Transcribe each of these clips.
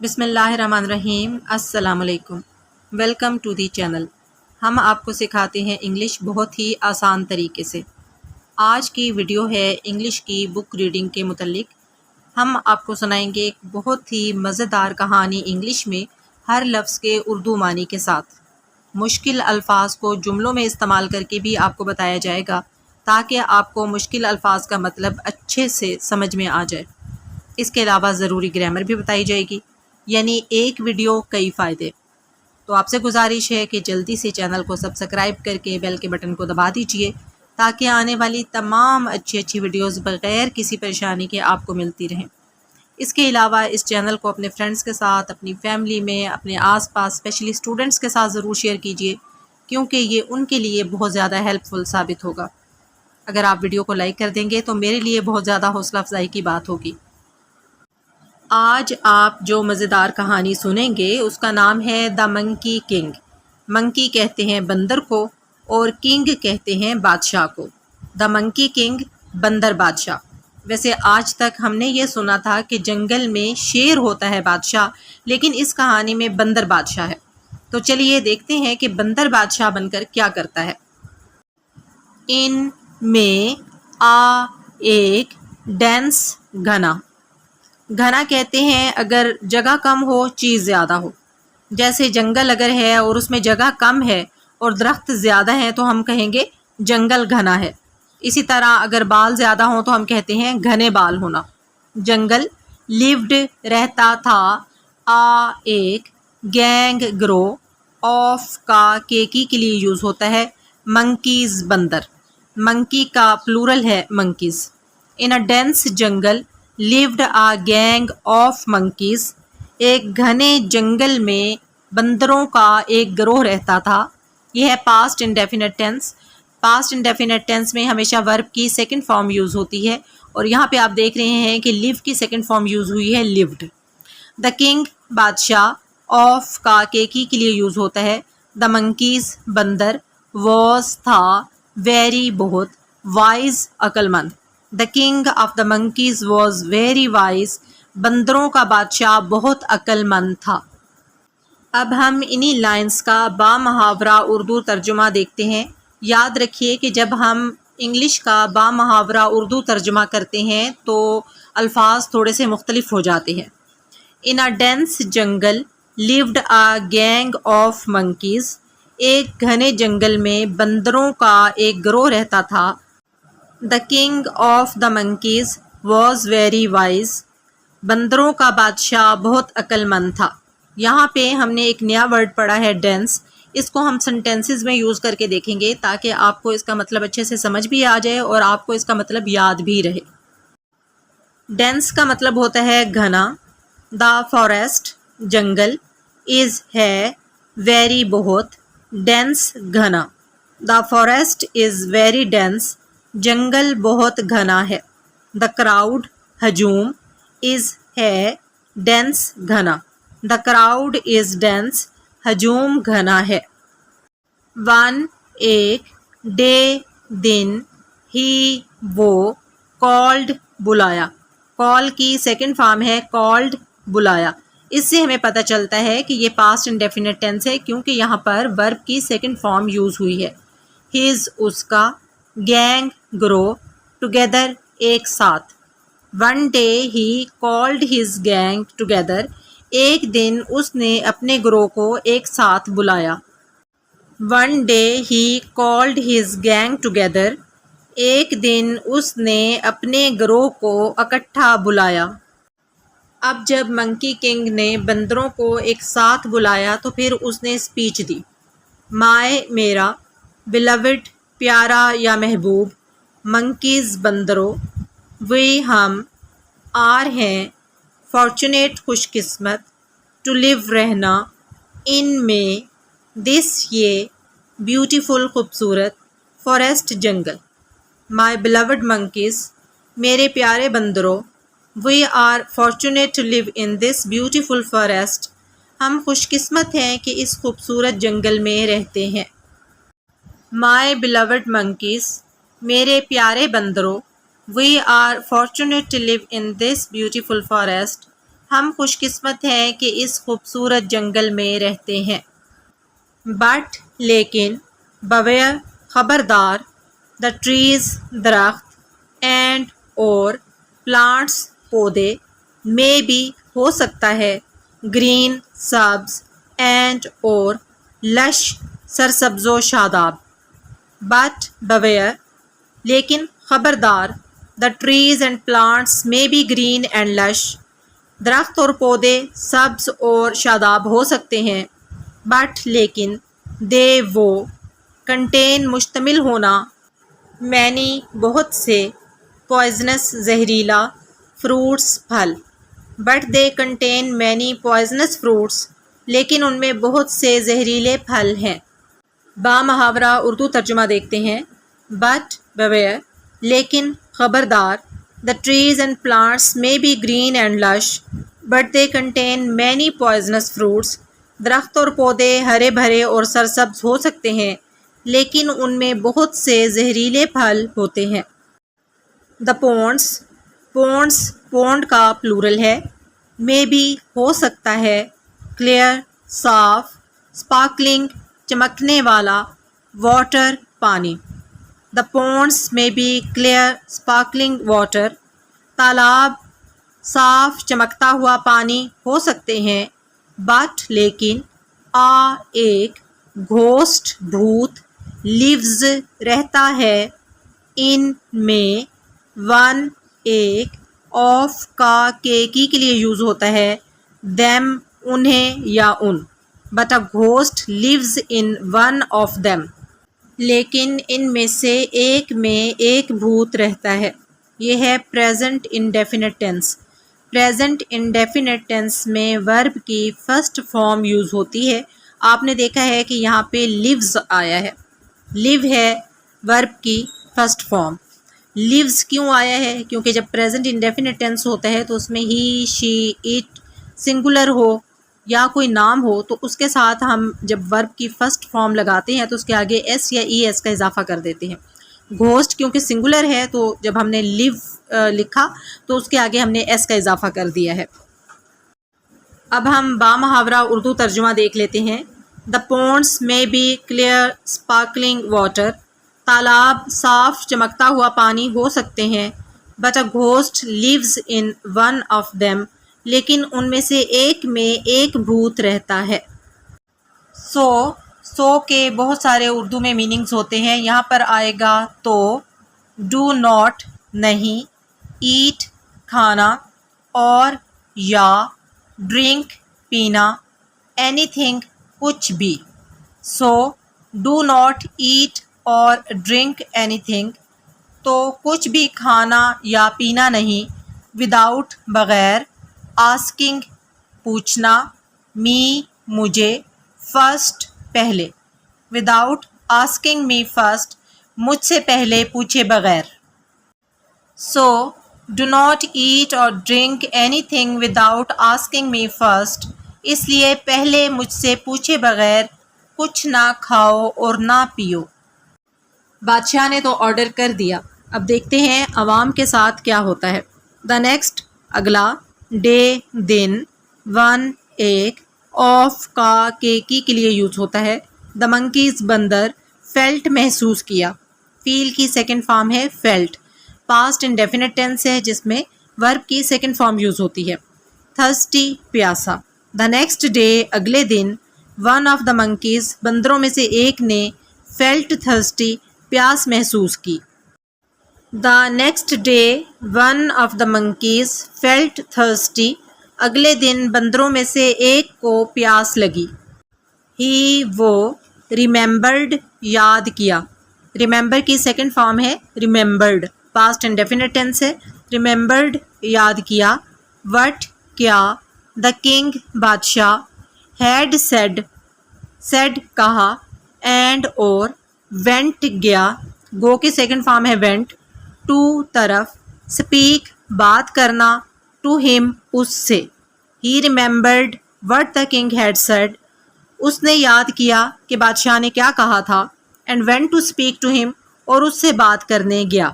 بسم اللہ الرحمن الرحیم۔ السلام علیکم، ویلکم ٹو دی چینل۔ ہم آپ کو سکھاتے ہیں انگلش بہت ہی آسان طریقے سے۔ آج کی ویڈیو ہے انگلش کی بک ریڈنگ کے متعلق۔ ہم آپ کو سنائیں گے ایک بہت ہی مزیدار کہانی انگلش میں ہر لفظ کے اردو معنی کے ساتھ۔ مشکل الفاظ کو جملوں میں استعمال کر کے بھی آپ کو بتایا جائے گا تاکہ آپ کو مشکل الفاظ کا مطلب اچھے سے سمجھ میں آ جائے۔ اس کے علاوہ ضروری گرامر بھی بتائی جائے گی، یعنی ایک ویڈیو کئی فائدے۔ تو آپ سے گزارش ہے کہ جلدی سے چینل کو سبسکرائب کر کے بیل کے بٹن کو دبا دیجئے تاکہ آنے والی تمام اچھی ویڈیوز بغیر کسی پریشانی کے آپ کو ملتی رہیں۔ اس کے علاوہ اس چینل کو اپنے فرینڈز کے ساتھ، اپنی فیملی میں، اپنے آس پاس اسپیشلی اسٹوڈنٹس کے ساتھ ضرور شیئر کیجئے کیونکہ یہ ان کے لیے بہت زیادہ ہیلپ فل ثابت ہوگا۔ اگر آپ ویڈیو کو لائک کر دیں گے تو میرے لیے بہت زیادہ حوصلہ افزائی کی بات ہوگی۔ آج آپ جو مزیدار کہانی سنیں گے اس کا نام ہے دا منکی کنگ۔ منکی کہتے ہیں بندر کو اور کنگ کہتے ہیں بادشاہ کو۔ دا منکی کنگ، بندر بادشاہ۔ ویسے آج تک ہم نے یہ سنا تھا کہ جنگل میں شیر ہوتا ہے بادشاہ، لیکن اس کہانی میں بندر بادشاہ ہے۔ تو چلیے دیکھتے ہیں کہ بندر بادشاہ بن کر کیا کرتا ہے۔ ان میں ایک ڈینس گھنا۔ گھنا کہتے ہیں اگر جگہ کم ہو، چیز زیادہ ہو۔ جیسے جنگل اگر ہے اور اس میں جگہ کم ہے اور درخت زیادہ ہیں تو ہم کہیں گے جنگل گھنا ہے۔ اسی طرح اگر بال زیادہ ہوں تو ہم کہتے ہیں گھنے بال ہونا۔ جنگل لیوڈ رہتا تھا، ایک گینگ گرو آف کا کیکی کے لیے یوز ہوتا ہے، منکیز بندر۔ منکی کا پلورل ہے منکیز۔ ان اے ڈینس جنگل lived a gang of monkeys۔ ایک گھنے جنگل میں بندروں کا ایک گروہ رہتا تھا۔ یہ ہے past indefinite tense. Past indefinite tense میں ہمیشہ ورب کی سیکنڈ فارم یوز ہوتی ہے اور یہاں پہ آپ دیکھ رہے ہیں کہ لیو کی سیکنڈ فارم یوز ہوئی ہے lived۔ دا کنگ، بادشاہ، آف کا کیکی کے لیے یوز ہوتا ہے، دا منکیز بندر، واز تھا، ویری بہت، وائز عقل مند۔ The king of the monkeys was very wise. بندروں کا بادشاہ بہت عقل مند تھا۔ اب ہم انہی لائنز کا بامحاورہ اردو ترجمہ دیکھتے ہیں۔ یاد رکھیے کہ جب ہم انگلش کا بامحاورہ اردو ترجمہ کرتے ہیں تو الفاظ تھوڑے سے مختلف ہو جاتے ہیں۔ ان اے ڈینس جنگل lived a gang of monkeys. ایک گھنے جنگل میں بندروں کا ایک گروہ رہتا تھا۔ The king of the monkeys was very wise. بندروں کا بادشاہ بہت عقل مند تھا۔ یہاں پہ ہم نے ایک نیا ورڈ پڑھا ہے ڈینس۔ اس کو ہم سینٹینسز میں یوز کر کے دیکھیں گے تاکہ آپ کو اس کا مطلب اچھے سے سمجھ بھی آ جائے اور آپ کو اس کا مطلب یاد بھی رہے۔ ڈینس کا مطلب ہوتا ہے گھنا۔ دا فارسٹ، جنگل، از ہے، ویری بہت، ڈینس گھنا۔ The forest is very dense. جنگل بہت گھنا ہے۔ دا کراؤڈ، ہجوم، از ہے، ڈینس گھنا۔ The crowd is dense. ہجوم گھنا ہے۔ ون ایک، ڈے دن، ہی وہ، کالڈ بلایا۔ کال کی سیکنڈ فارم ہے کالڈ، بلایا۔ اس سے ہمیں پتہ چلتا ہے کہ یہ پاسٹ انڈیفینٹ ٹینس ہے کیونکہ یہاں پر ورب کی سیکنڈ فارم یوز ہوئی ہے۔ ہز اس کا، گینگ گروہ، ٹوگیدر ایک ساتھ۔ One day he called his gang together. ایک دن اس نے اپنے گروہ کو ایک ساتھ بلایا۔ One day he called his gang together. ایک دن اس نے اپنے گروہ کو اکٹھا بلایا۔ اب جب منکی کنگ نے بندروں کو ایک ساتھ بلایا تو پھر اس نے اسپیچ دی۔ مائے میرا، بیلوڈ پیارا یا محبوب، منکیز بندروں، وی ہم، آر ہیں، فارچونیٹ خوش قسمت، ٹو لیو رہنا، ان میں، دس یہ، بیوٹیفل خوبصورت، فارسٹ جنگل۔ مائی بیلوڈ منکیز، میرے پیارے بندروں، we are fortunate to live in this beautiful forest. ہم خوش قسمت ہیں کہ اس خوبصورت جنگل میں رہتے ہیں۔ مائی بیلوڈ منکیز، میرے پیارے بندروں، we are fortunate to live in this beautiful forest. ہم خوش قسمت ہیں کہ اس خوبصورت جنگل میں رہتے ہیں. بٹ لیکن beware خبردار the trees درخت اینڈ اور پلانٹس پودے may be ہو سکتا ہے گرین سبز اینڈ اور لش سرسبز و شاداب. بٹ beware لیکن خبردار the trees and plants may be green and lush درخت اور پودے سبز اور شاداب ہو سکتے ہیں. بٹ لیکن they وہ contain مشتمل ہونا many بہت سے poisonous زہریلا fruits پھل. But they contain many poisonous fruits لیکن ان میں بہت سے زہریلے پھل ہیں. با محاورہ اردو ترجمہ دیکھتے ہیں. بٹ beware لیکن خبردار the trees and plants may be green and lush but they contain many poisonous fruits درخت اور پودے ہرے بھرے اور سرسبز ہو سکتے ہیں لیکن ان میں بہت سے زہریلے پھل ہوتے ہیں. the ponds پونڈ کا پلورل ہے. may be ہو سکتا ہے clear صاف sparkling چمکنے والا واٹر پانی. the ponds may be clear sparkling water تالاب صاف چمکتا ہوا پانی ہو سکتے ہیں. بٹ لیکن ایک گھوسٹ بھوت لیوز رہتا ہے ان میں ون ایک آف کا کی کے لیے یوز ہوتا ہے them انہیں یا ان. But a ghost lives in one of them لیکن ان میں سے ایک میں ایک بھوت رہتا ہے. یہ ہے present indefinite tense. Present indefinite tense میں ورب کی فرسٹ فارم یوز ہوتی ہے. آپ نے دیکھا ہے کہ یہاں پہ لیوز آیا ہے. لیو ہے ورب کی فرسٹ فارم. لیوز کیوں آیا ہے؟ کیونکہ جب پریزنٹ انڈیفینٹ ٹینس ہوتا ہے تو اس میں ہی شی اٹ سنگولر ہو یا کوئی نام ہو تو اس کے ساتھ ہم جب ورب کی فرسٹ فارم لگاتے ہیں تو اس کے آگے ایس یا ای ایس کا اضافہ کر دیتے ہیں. گھوسٹ کیونکہ سنگولر ہے تو جب ہم نے لیو لکھا تو اس کے آگے ہم نے ایس کا اضافہ کر دیا ہے. اب ہم با محاورہ اردو ترجمہ دیکھ لیتے ہیں. the ponds may be clear sparkling water تالاب صاف چمکتا ہوا پانی ہو سکتے ہیں. but a ghost lives in one of them لیکن ان میں سے ایک میں ایک بھوت رہتا ہے. سو کے بہت سارے اردو میں میننگز ہوتے ہیں. یہاں پر آئے گا تو ڈو ناٹ نہیں ایٹ کھانا اور یا ڈرنک پینا اینی تھنگ کچھ بھی. سو do not eat or drink any thing تو کچھ بھی کھانا یا پینا نہیں. وداؤٹ بغیر آسکنگ پوچھنا می مجھے فرسٹ پہلے. وداؤٹ آسکنگ می فرسٹ مجھ سے پہلے پوچھے بغیر. So do not eat or drink anything without asking me first اس لیے پہلے مجھ سے پوچھے بغیر کچھ نہ کھاؤ اور نہ پیو. بادشاہ نے تو آرڈر کر دیا. اب دیکھتے ہیں عوام کے ساتھ کیا ہوتا ہے. دا نیکسٹ اگلا ڈے دن ون ایک آف کا کی کے لیے یوز ہوتا ہے. دا منکیز بندر فیلٹ محسوس کیا. فیل کی سیکنڈ فارم ہے فیلٹ. پاسٹ انڈیفینٹ ٹینس ہے جس میں ورب کی سیکنڈ فارم یوز ہوتی ہے. تھرسٹی پیاسا. دا نیکسٹ ڈے اگلے دن ون آف دا منکیز بندروں میں سے ایک نے فیلٹ تھرسٹی پیاس محسوس کی. The next day one of the monkeys felt thirsty اگلے دن بندروں میں سے ایک کو پیاس لگی. ہی وہ ریممبرڈ یاد کیا. ریممبر کی سیکنڈ فارم ہے ریممبرڈ. پاسٹ انڈیفینٹ ٹینس ہے. ریممبرڈ یاد کیا. وٹ کیا. دا کنگ بادشاہ. ہیڈ سیڈ کہا. اینڈ اور وینٹ گیا. گو کی سیکنڈ فارم ہے وینٹ. ٹو طرف. اسپیک بات کرنا. ٹو ہم اس سے. He remembered what the king had said اس نے یاد کیا کہ بادشاہ نے کیا کہا تھا. And went to speak to him اور اس سے بات کرنے گیا.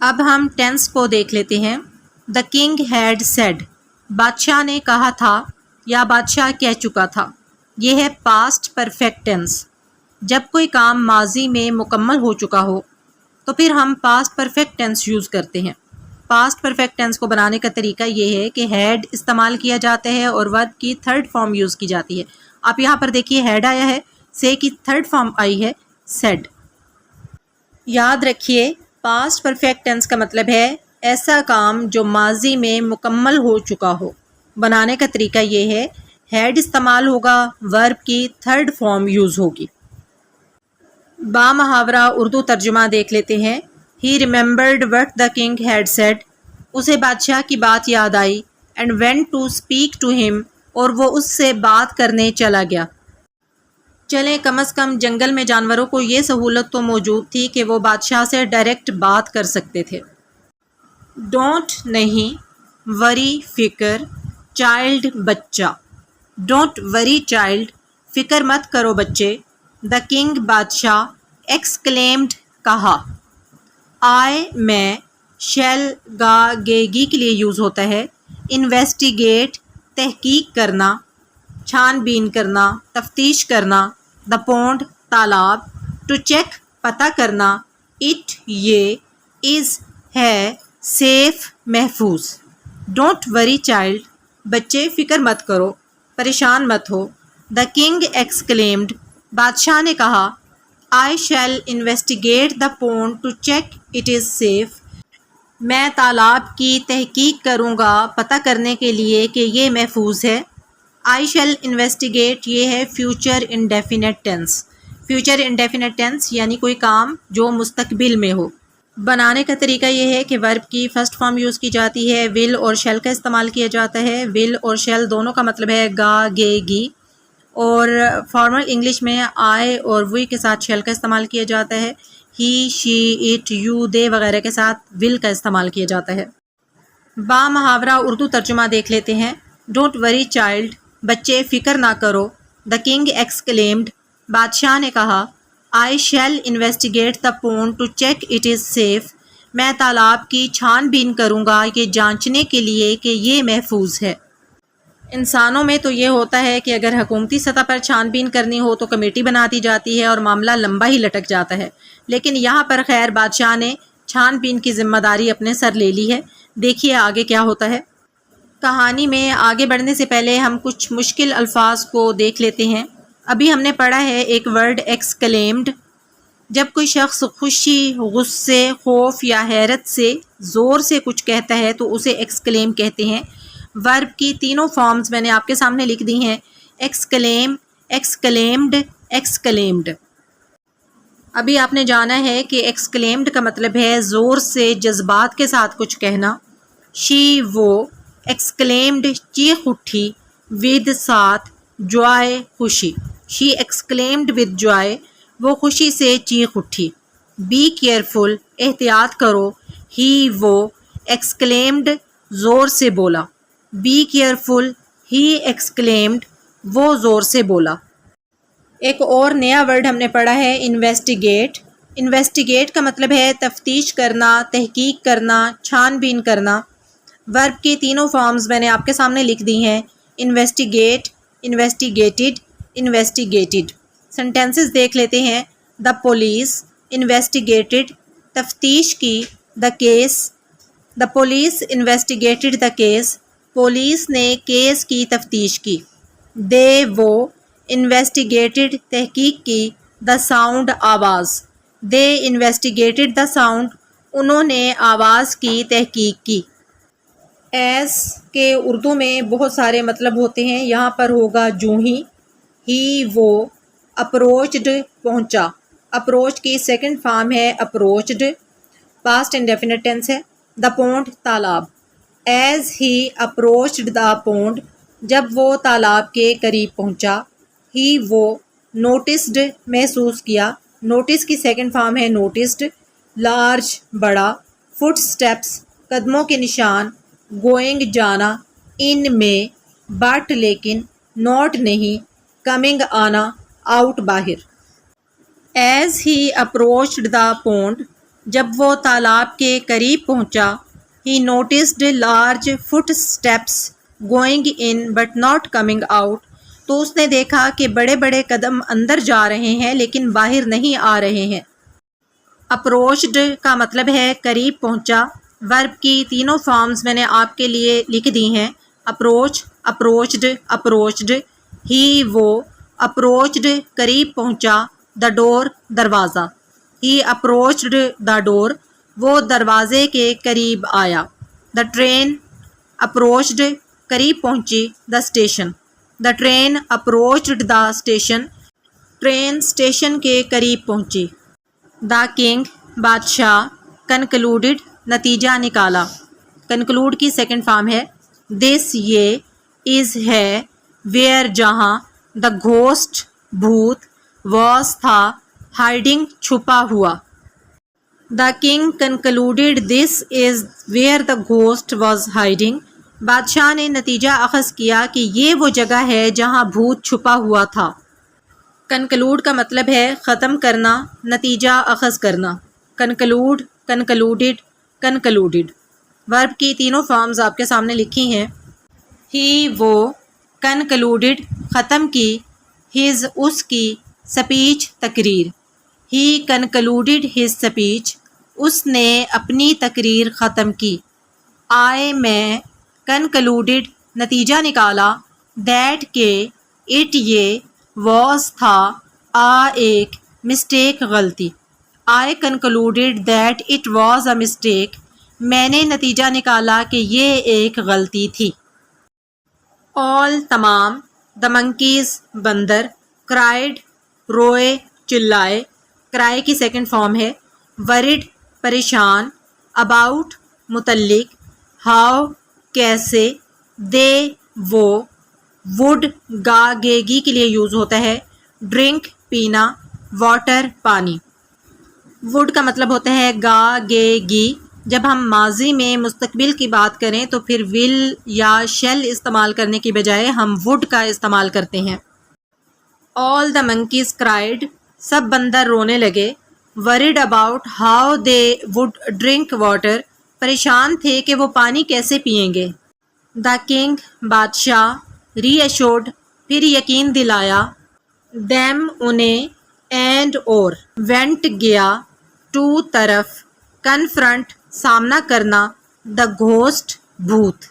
اب ہم ٹینس کو دیکھ لیتے ہیں. دا کنگ ہیڈ سیڈ بادشاہ نے کہا تھا یا بادشاہ کہہ چکا تھا، یہ ہے پاسٹ پرفیکٹ ٹینس۔ جب کوئی کام ماضی میں مکمل ہو چکا ہو تو پھر ہم پاسٹ پرفیکٹ ٹینس یوز کرتے ہیں۔ پاسٹ پرفیکٹ ٹینس کو بنانے کا طریقہ یہ ہے کہ ہیڈ استعمال کیا جاتا ہے اور ورب کی تھرڈ فارم یوز کی جاتی ہے۔ آپ یہاں پر دیکھیے ہیڈ آیا ہے، سے کی تھرڈ فارم آئی ہے سیڈ۔ یاد رکھیے پاسٹ پرفیکٹ ٹینس کا مطلب ہے ایسا کام جو ماضی میں مکمل ہو چکا ہو۔ بنانے کا طریقہ یہ ہے ہیڈ استعمال ہوگا، ورب کی تھرڈ فارم یوز ہوگی۔ با محاورہ اردو ترجمہ دیکھ لیتے ہیں۔ He remembered what the king had said. اسے بادشاہ کی بات یاد آئی and went to speak to him. اور وہ اس سے بات کرنے چلا گیا۔ چلیں کم از کم جنگل میں جانوروں کو یہ سہولت تو موجود تھی کہ وہ بادشاہ سے ڈائریکٹ بات کر سکتے تھے۔ ڈونٹ نہیں، وری فکر، چائلڈ بچہ۔ ڈونٹ وری چائلڈ، فکر مت کرو بچے۔ دا کنگ بادشاہ، ایکسکلیمڈ کہا۔ آئی میں، شیل گا گے گی کے لیے یوز ہوتا ہے۔ انویسٹیگیٹ، تحقیق کرنا، چھان بین کرنا، تفتیش کرنا۔ دا پونڈ، تالاب۔ ٹو چیک، پتہ کرنا۔ اٹ، یہ۔ از، ہے۔ سیف، محفوظ۔ ڈونٹ وری چائلڈ، بچے فکر مت کرو، پریشان مت ہو۔ دا کنگ ایکسکلیمڈ، بادشاہ نے کہا۔ I shall investigate the pond to check it is safe. میں تالاب کی تحقیق کروں گا پتہ کرنے کے لیے کہ یہ محفوظ ہے۔ I shall investigate یہ ہے future indefinite tense. Future indefinite tense یعنی کوئی کام جو مستقبل میں ہو۔ بنانے کا طریقہ یہ ہے کہ ورب کی فرسٹ فارم یوز کی جاتی ہے، ول اور شیل کا استعمال کیا جاتا ہے۔ ول اور شیل دونوں کا مطلب ہے گا گے گی، اور فارمل انگلش میں آئی اور وی کے ساتھ شیل کا استعمال کیا جاتا ہے۔ ہی، شی، اٹ، یو، دے وغیرہ کے ساتھ ول کا استعمال کیا جاتا ہے۔ با محاورہ اردو ترجمہ دیکھ لیتے ہیں۔ ڈونٹ وری چائلڈ، بچے فکر نہ کرو۔ دا کنگ ایکسکلیمڈ، بادشاہ نے کہا۔ I shall investigate the pond to check it is safe, میں تالاب کی چھان بین کروں گا یہ جانچنے کے لیے کہ یہ محفوظ ہے۔ انسانوں میں تو یہ ہوتا ہے کہ اگر حکومتی سطح پر چھان بین کرنی ہو تو کمیٹی بنا دی جاتی ہے اور معاملہ لمبا ہی لٹک جاتا ہے، لیکن یہاں پر خیر بادشاہ نے چھان بین کی ذمہ داری اپنے سر لے لی ہے۔ دیکھیے آگے کیا ہوتا ہے۔ کہانی میں آگے بڑھنے سے پہلے ہم کچھ مشکل الفاظ کو دیکھ لیتے ہیں۔ ابھی ہم نے پڑھا ہے ایک ورڈ ایکسکلیمڈ۔ جب کوئی شخص خوشی، غصے، خوف یا حیرت سے زور سے کچھ کہتا ہے تو اسے ایکسکلیم کہتے ہیں۔ ورب کی تینوں فارمز میں نے آپ کے سامنے لکھ دی ہیں، ایکسکلیم، ایکسکلیمڈ، ایکسکلیمڈ۔ ابھی آپ نے جانا ہے کہ ایکسکلیمڈ کا مطلب ہے زور سے جذبات کے ساتھ کچھ کہنا۔ شی، وہ۔ ایکسکلیمڈ، چیخ اٹھی، ود، ساتھ، جوائے، خوشی۔ شی ایکسکلیمڈ ود جوائے، وہ خوشی سے چیخ اٹھی۔ بی کیئرفل، احتیاط کرو۔ ہی، وہ۔ ایکسکلیمڈ، زور سے بولا۔ بی کیئرفل، ہی ایکسکلیمڈ، وہ زور سے بولا۔ ایک اور نیا ورڈ ہم نے پڑھا ہے انویسٹیگیٹ۔ انویسٹیگیٹ کا مطلب ہے تفتیش کرنا، تحقیق کرنا، چھان بین کرنا۔ ورب کی تینوں فارمز میں نے آپ کے سامنے لکھ دی ہیں، انویسٹیگیٹ، انویسٹیگیٹڈ، انویسٹیگیٹڈ۔ سینٹینسز دیکھ لیتے ہیں۔ دا پولیس انویسٹیگیٹڈ، تفتیش کی۔ The case, the police investigated the case, police نے کیس کی تفتیش کی۔ دے، وہ انویسٹیگیٹڈ، تحقیق کی۔ دا ساؤنڈ، آواز، دے انویسٹیگیٹڈ دا ساؤنڈ، انہوں نے آواز کی تحقیق کی۔ ایز کے اردو میں بہت سارے مطلب ہوتے ہیں، یہاں پر ہوگا جو ہی، وہ۔ اپروچڈ، پہنچا۔ اپروچ کی سیکنڈ فارم ہے اپروچڈ، پاسٹ انڈیفینٹ ٹینس ہے۔ دا پونڈ، تالاب۔ As he approached the pond, جب وہ تالاب کے قریب پہنچا۔ ہی، وہ۔ نوٹسڈ، محسوس کیا۔ نوٹس کی سیکنڈ فارم ہے نوٹسڈ۔ لارج، بڑا۔ فٹ سٹیپس، قدموں کے نشان۔ گوئنگ، جانا۔ ان، میں۔ بٹ، لیکن۔ نوٹ، نہیں۔ کمنگ، آنا۔ آؤٹ، باہر۔ As he approached the pond, جب وہ تالاب کے قریب پہنچا۔ He noticed large footsteps going in but not coming out. تو اس نے دیکھا کہ بڑے بڑے قدم اندر جا رہے ہیں لیکن باہر نہیں آ رہے ہیں۔ اپروچڈ کا مطلب ہے قریب پہنچا۔ ورب کی تینوں فارمز میں نے آپ کے لیے لکھ دی ہیں، اپروچ، اپروچڈ، اپروچڈ، ہی وہ، اپروچڈ قریب پہنچا، دا ڈور دروازہ، ہی اپروچڈ دا ڈور وہ دروازے کے قریب آیا، دا ٹرین اپروچڈ قریب پہنچی، the station, the train approached the station train station کے قریب پہنچی۔ دا کنگ بادشاہ، کنکلوڈڈ نتیجہ نکالا، کنکلوڈ کی سیکنڈ فارم ہے، دس یہ، از ہے، ویئر جہاں، دا گھوسٹ بھوت، واز تھا، ہائڈنگ چھپا ہوا۔ The king concluded this is where the ghost was hiding, بادشاہ نے نتیجہ اخذ کیا کہ یہ وہ جگہ ہے جہاں بھوت چھپا ہوا تھا۔ کنکلوڈ کا مطلب ہے ختم کرنا، نتیجہ اخذ کرنا، کنکلوڈ، کنکلوڈڈ، کنکلوڈڈ۔ ورب کی تینوں فارمز آپ کے سامنے لکھی ہیں، ہی وہ، کنکلوڈڈ ختم کی، ہز اس کی، سپیچ تقریر، ہی کنکلوڈڈ ہز سپیچ اس نے اپنی تقریر ختم کی۔ آئی میں، کنکلوڈڈ نتیجہ نکالا، دیٹ کہ، اٹ یہ، واز تھا، ایک، مسٹیک غلطی، I concluded that it was a mistake میں نے نتیجہ نکالا کہ یہ ایک غلطی تھی۔ آل تمام، دا منکیز بندر، کرائڈ روئے چلائے، کرائے کی سیکنڈ فارم ہے، ورڈ پریشان، اباؤٹ متعلق، ہاؤ کیسے، دے وہ، وڈ گا گے گی کے لیے یوز ہوتا ہے، ڈرنک پینا، واٹر پانی۔ وڈ کا مطلب ہوتا ہے گا گے گی، جب ہم ماضی میں مستقبل کی بات کریں تو پھر ول یا شیل استعمال کرنے کی بجائے ہم وڈ کا استعمال کرتے ہیں۔ آل دا منکیز کرائڈ سب بندر رونے لگے، word about how they would drink water پریشان تھے کہ وہ پانی کیسے پئیں گے۔ دا کنگ بادشاہ، ری ایشورڈ پھر یقین دلایا، دیم انہیں، اینڈ اور، وینٹ گیا، ٹو طرف، کنفرنٹ سامنا کرنا، دا گھوسٹ بھوت۔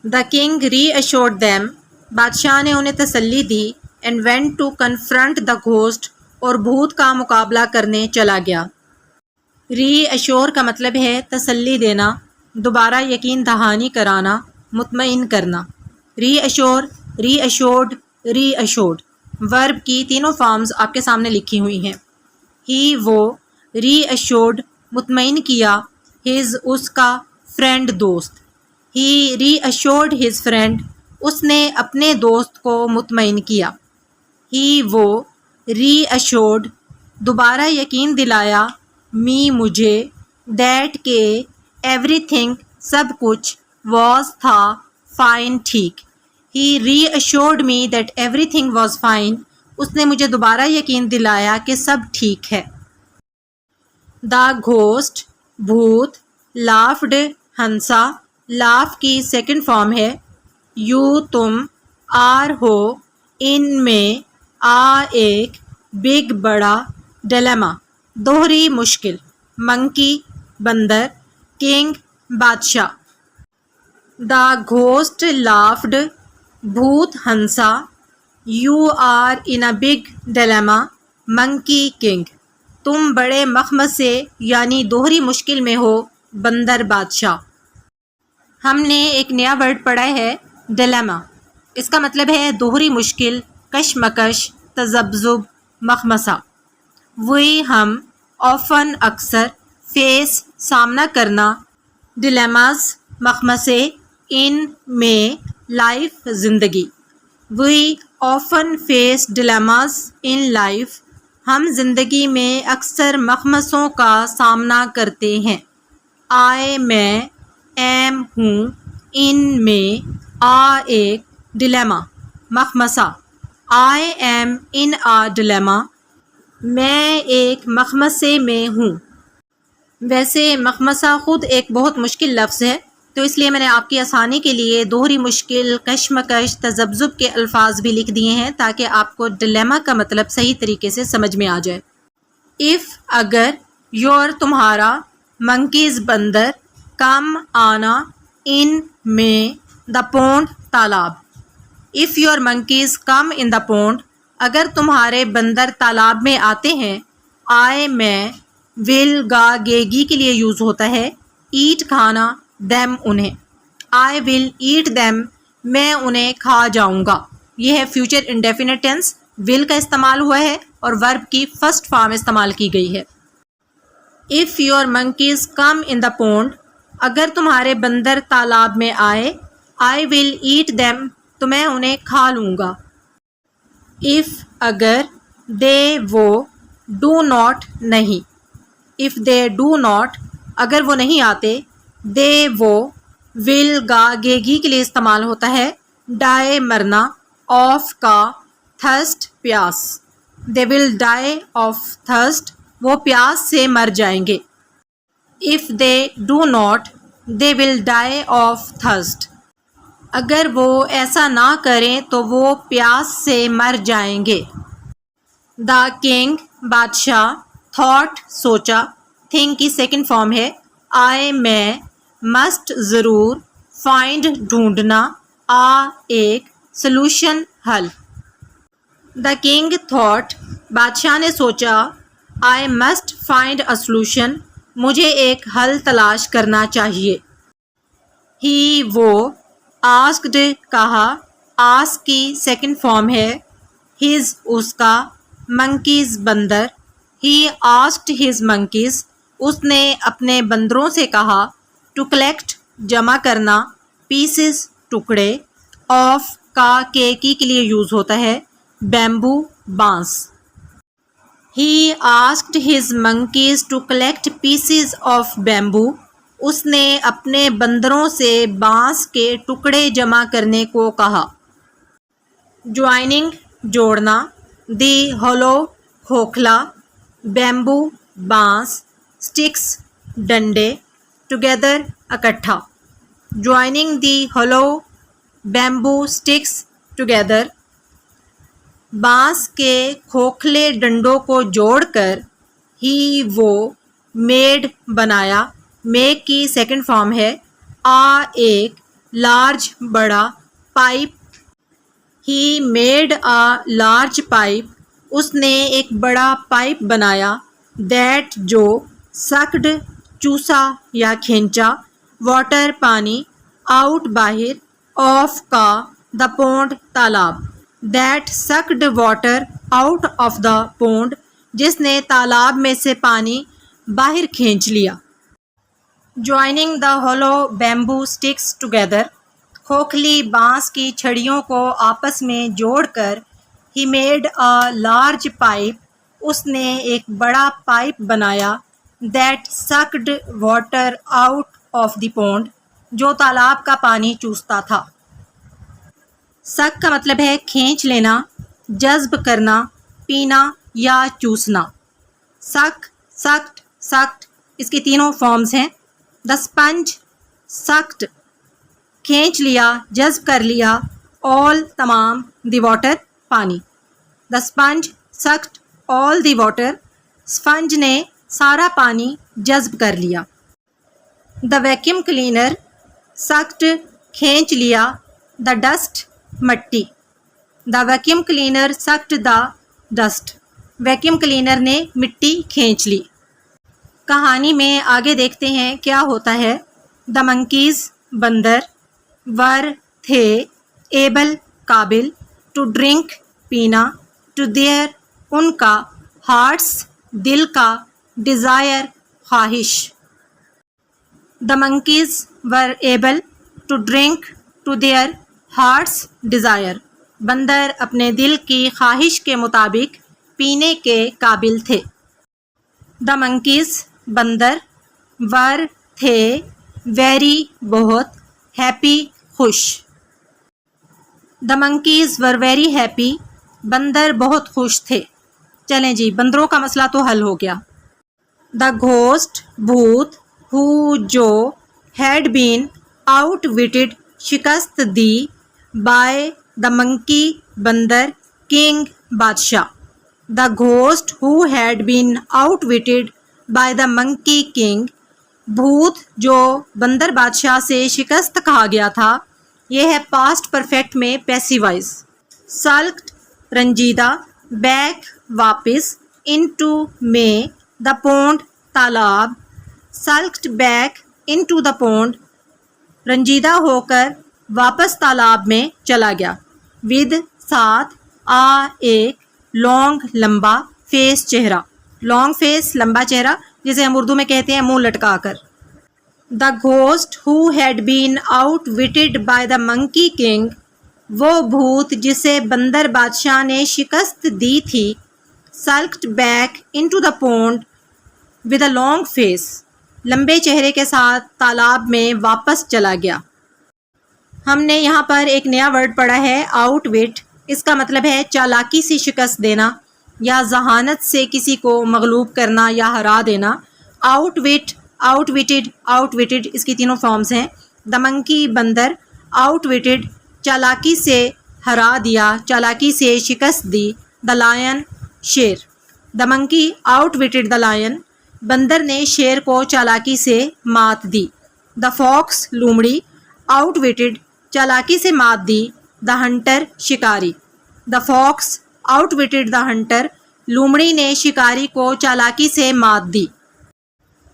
The king reassured them بادشاہ نے انہیں تسلی دی، and went to confront the ghost اور بھوت کا مقابلہ کرنے چلا گیا۔ ری ایشور کا مطلب ہے تسلی دینا، دوبارہ یقین دہانی کرانا، مطمئن کرنا۔ ری ایشور، ری ایشورڈ، ری ایشورڈ۔ ورب کی تینوں فارمز آپ کے سامنے لکھی ہوئی ہیں، ہی وہ، ری ایشورڈ مطمئن کیا، ہز اس کا، فرینڈ دوست، ہی ری ایشورڈ ہز فرینڈ اس نے اپنے دوست کو مطمئن کیا، ہی وہ، ری ایشورڈ دوبارہ یقین دلایا، می مجھے، دیٹ کہ، ایوری تھنگ سب کچھ، واز تھا، فائن ٹھیک، he reassured me that everything was fine اس نے مجھے دوبارہ یقین دلایا کہ سب ٹھیک ہے۔ دا گھوسٹ بھوت، لافڈ ہنسا، لاف کی سیکنڈ فارم ہے، یو تم، آر ہو، ان میں، ایک، بگ بڑا، ڈیلیما دوہری مشکل، منکی بندر، کنگ بادشاہ۔ دا گھوسٹ لافڈ بھوت ہنسا، you are in a big dilemma, monkey king تم بڑے مخمصے یعنی دوہری مشکل میں ہو، بندر بادشاہ۔ ہم نے ایک نیا ورڈ پڑھا ہے، ڈیلیما، اس کا مطلب ہے دوہری مشکل، کشمکش، تذبذب، مخمصہ۔ وہی ہم، آفن اکثر، فیس سامنا کرنا، ڈیلیماز مخمصے، ان میں، لائف زندگی۔ We often face dilemmas in life ہم زندگی میں اکثر مخمصوں کا سامنا کرتے ہیں۔ آئی میں، ایم ہوں، ان میں، ایک، ڈیلیما مخمصہ، آئی ایم ان ڈیلیما میں ایک مخمصے میں ہوں۔ ویسے مخمصہ خود ایک بہت مشکل لفظ ہے، تو اس لیے میں نے آپ کی آسانی کے لیے دوہری مشکل، کشمکش، تذبذب کے الفاظ بھی لکھ دیے ہیں تاکہ آپ کو ڈلیما کا مطلب صحیح طریقے سے سمجھ میں آ جائے۔ اف اگر، یور تمہارا، منکیز بندر، کم آنا، ان میں، دا پونڈ تالاب۔ If your monkeys come in the pond, اگر تمہارے بندر تالاب میں آتے ہیں۔ آئی میں، ول گا گیگی کے لیے یوز ہوتا ہے، ایٹ کھانا، دیم انہیں۔ آئی ول ایٹ دیم، میں انہیں کھا جاؤں گا۔ یہ ہے فیوچر انڈیفینٹ ٹینس، ول کا استعمال ہوا ہے اور ورب کی فرسٹ فارم استعمال کی گئی ہے۔ If your monkeys come in the pond, اگر تمہارے بندر تالاب میں آئے۔ آئی ول ایٹ دیم، تو میں انہیں کھا لوں گا۔ اف اگر، دے وہ، ڈو ناٹ نہیں۔ اف دے ڈو ناٹ، اگر وہ نہیں آتے۔ دے وہ، ول گا گیگی کے لیے استعمال ہوتا ہے، ڈائے مرنا، آف کا، تھرسٹ پیاس۔ دے ول ڈائی آف تھرسٹ، وہ پیاس سے مر جائیں گے۔ If they do not, they will die of thirst, اگر وہ ایسا نہ کریں تو وہ پیاس سے مر جائیں گے۔ دا کنگ، بادشاہ، تھاٹ، سوچا، تھنک کی سیکنڈ فارم ہے، آئی میں، مسٹ ضرور، فائنڈ ڈھونڈنا، ایک، سلوشن حل۔ دا کنگ تھاٹ، بادشاہ نے سوچا، I must find a solution, مجھے ایک حل تلاش کرنا چاہیے۔ ہی وہ، آسکڈ کہا، آسک کی سیکنڈ فارم ہے، ہز اس کا، منکیز بندر، ہی آسکڈ ہز منکیز، اس نے اپنے بندروں سے کہا، ٹو کلیکٹ جمع کرنا، پیسز ٹکڑے، آف کا کی کے لیے یوز ہوتا ہے، بیمبو بانس۔ He asked his monkeys to collect pieces of bamboo, اس نے اپنے بندروں سے بانس کے ٹکڑے جمع کرنے کو کہا۔ جوائننگ جوڑنا، دی ہولو کھوکھلا، بیمبو بانس، سٹکس ڈنڈے، ٹوگیدر اکٹھا۔ جوائننگ دی ہولو بیمبو سٹکس ٹوگیدر، بانس کے کھوکھلے ڈنڈوں کو جوڑ کر۔ ہی وہ، میڈ بنایا، میک کی سیکنڈ فارم ہے، ایک، لارج بڑا، pipe. He made large pipe, اس نے ایک بڑا پائپ بنایا، دیٹ جو، سکڈ چوسا یا کھینچا، واٹر پانی، آؤٹ باہر، آف کا، دا پونڈ تالاب، that sucked water out of the pond, جس نے تالاب میں سے پانی باہر کھینچ لیا۔ Joining the hollow bamboo sticks together, کھوکھلی بانس کی چھڑیوں کو آپس میں جوڑ کر۔ ہی میڈ لارج پائپ، اس نے ایک بڑا پائپ بنایا، that sucked water out of the pond, جو تالاب کا پانی چوستا تھا۔ سک کا مطلب ہے کھینچ لینا، جذب کرنا، پینا یا چوسنا۔ سک، سکٹ، سکٹ، اس کی تینوں فارمز ہیں۔ دا اسپنج، سکٹ، کھینچ لیا، جذب کر لیا، آل تمام، دی واٹر پانی۔ دا sponge سکٹ all the water, sponge نے سارا پانی جذب کر لیا۔ دا ویکیوم کلینر، سکٹ، کھینچ لیا، دا ڈسٹ، مٹی۔ دا ویکیوم کلینر سکٹ دا ڈسٹ، ویکیوم کلینر نے مٹی کھینچ لی۔ کہانی میں آگے دیکھتے ہیں کیا ہوتا ہے۔ دا منکیز، بندر، ور، تھے، ایبل، قابل، ٹو ڈرنک، پینا، ٹو دیئر، ان کا، ہارٹس، دل کا، ڈیزائر، خواہش۔ The monkeys were able to drink to their hearts desire, بندر اپنے دل کی خواہش کے مطابق پینے کے قابل تھے۔ دا منکیز، بندر، ور، تھے، ویری، بہت، ہیپی، خوش۔ دا منکیز ور ویری ہیپی، بندر بہت خوش تھے۔ چلیں جی، بندروں کا مسئلہ تو حل ہو گیا۔ دا گھوسٹ، بھوت، ہو، جو، ہیڈ بین، آؤٹ وٹڈ شکست دی بائی دا منکی بندر کنگ بادشاہ. The ghost who had been outwitted by the monkey king. بھوت جو بندر بادشاہ سے شکست کھا گیا تھا. یہ ہے پاسٹ پرفیکٹ میں پیسیو وائز. سلکڈ رنجیدہ، بیک واپس، انٹو میں، دا پونڈ تالاب. سلکڈ بیک انٹو دا پونڈ رنجیدہ ہو کر واپس تالاب میں چلا گیا. ود ساتھ، ایک، لانگ لمبا، فیس چہرہ. لانگ فیس لمبا چہرہ جسے ہم اردو میں کہتے ہیں منہ لٹکا کر. The ghost who had been outwitted by the monkey king. وہ بھوت جسے بندر بادشاہ نے شکست دی تھی. Sulked back into the pond with a long face. لمبے چہرے کے ساتھ تالاب میں واپس چلا گیا. ہم نے یہاں پر ایک نیا ورڈ پڑھا ہے آؤٹ وٹ. اس کا مطلب ہے چالاکی سے شکست دینا یا ذہانت سے کسی کو مغلوب کرنا یا ہرا دینا. آؤٹ وٹ، آؤٹ وٹڈ، آؤٹ وٹڈ اس کی تینوں فارمز ہیں. دا منکی بندر، آؤٹ وٹڈ چالاکی سے ہرا دیا، چالاکی سے شکست دی. دا لائن شیر. دا منکی آؤٹ وٹڈ دا لائن. بندر نے شیر کو چالاکی سے مات دی. دا فاکس لومڑی، آؤٹ وٹڈ چالاکی سے مات دی. دا ہنٹر شکاری. The fox outwitted the hunter. لومڑی نے شکاری کو چالاکی سے مات دی.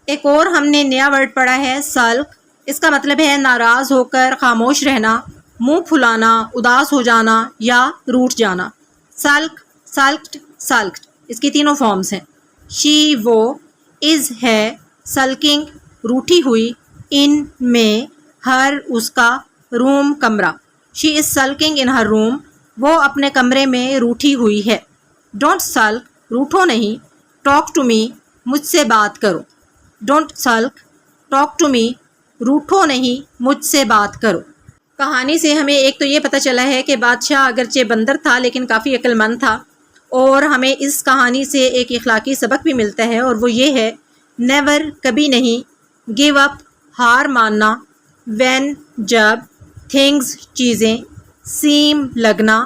ایک اور ہم نے نیا ورڈ پڑھا ہے سلک. اس کا مطلب ہے ناراض ہو کر خاموش رہنا، منہ پھلانا، اداس ہو جانا یا روٹھ جانا. سلک، سلکڈ، سلکڈ اس کی تینوں فارمز ہیں. شی وہ، از ہے، سلکنگ روٹھی ہوئی، ان میں، ہر اس کا، روم کمرہ. شی از سلکنگ ان ہر روم. وہ اپنے کمرے میں روٹھی ہوئی ہے. ڈونٹ سلک روٹھو نہیں. ٹاک ٹو می مجھ سے بات کرو. Don't sulk talk to me روٹھو نہیں مجھ سے بات کرو. کہانی سے ہمیں ایک تو یہ پتہ چلا ہے کہ بادشاہ اگرچہ بندر تھا لیکن کافی عقل مند تھا. اور ہمیں اس کہانی سے ایک اخلاقی سبق بھی ملتا ہے اور وہ یہ ہے نیور کبھی نہیں. گیو اپ ہار ماننا. وین جب. تھنگز چیزیں. سیم لگنا.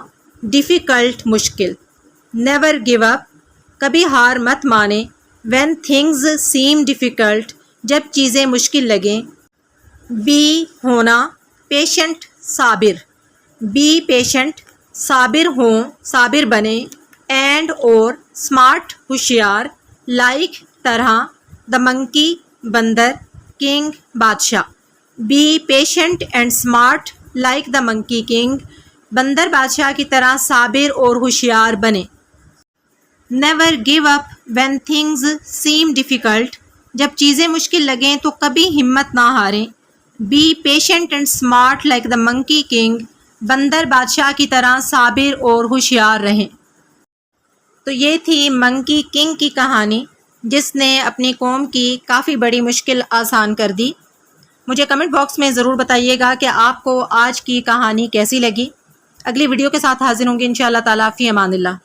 ڈیفیکلٹ مشکل. نیور گیو اپ کبھی ہار مت مانے. وین تھنگز سیم ڈیفیکلٹ جب چیزیں مشکل لگیں. بی ہونا. Patient Sabir. بی پیشنٹ صابر ہوں صابر بنے. اینڈ اور اسمارٹ ہوشیار. لائک طرح. دا منکی بندر. کنگ بادشاہ. Be patient and smart like the monkey king. بندر بادشاہ کی طرح صابر اور ہوشیار بنے. Never give up when things seem difficult جب چیزیں مشکل لگیں تو کبھی ہمت نہ ہاریں. Be patient and smart like the monkey king. بندر بادشاہ کی طرح صابر اور ہوشیار رہیں. تو یہ تھی منکی کنگ کی کہانی جس نے اپنی قوم کی کافی بڑی مشکل آسان کر دی. مجھے کمنٹ باکس میں ضرور بتائیے گا کہ آپ کو آج کی کہانی کیسی لگی. اگلی ویڈیو کے ساتھ حاضر ہوں گے انشاءاللہ تعالیٰ. فی امان اللہ.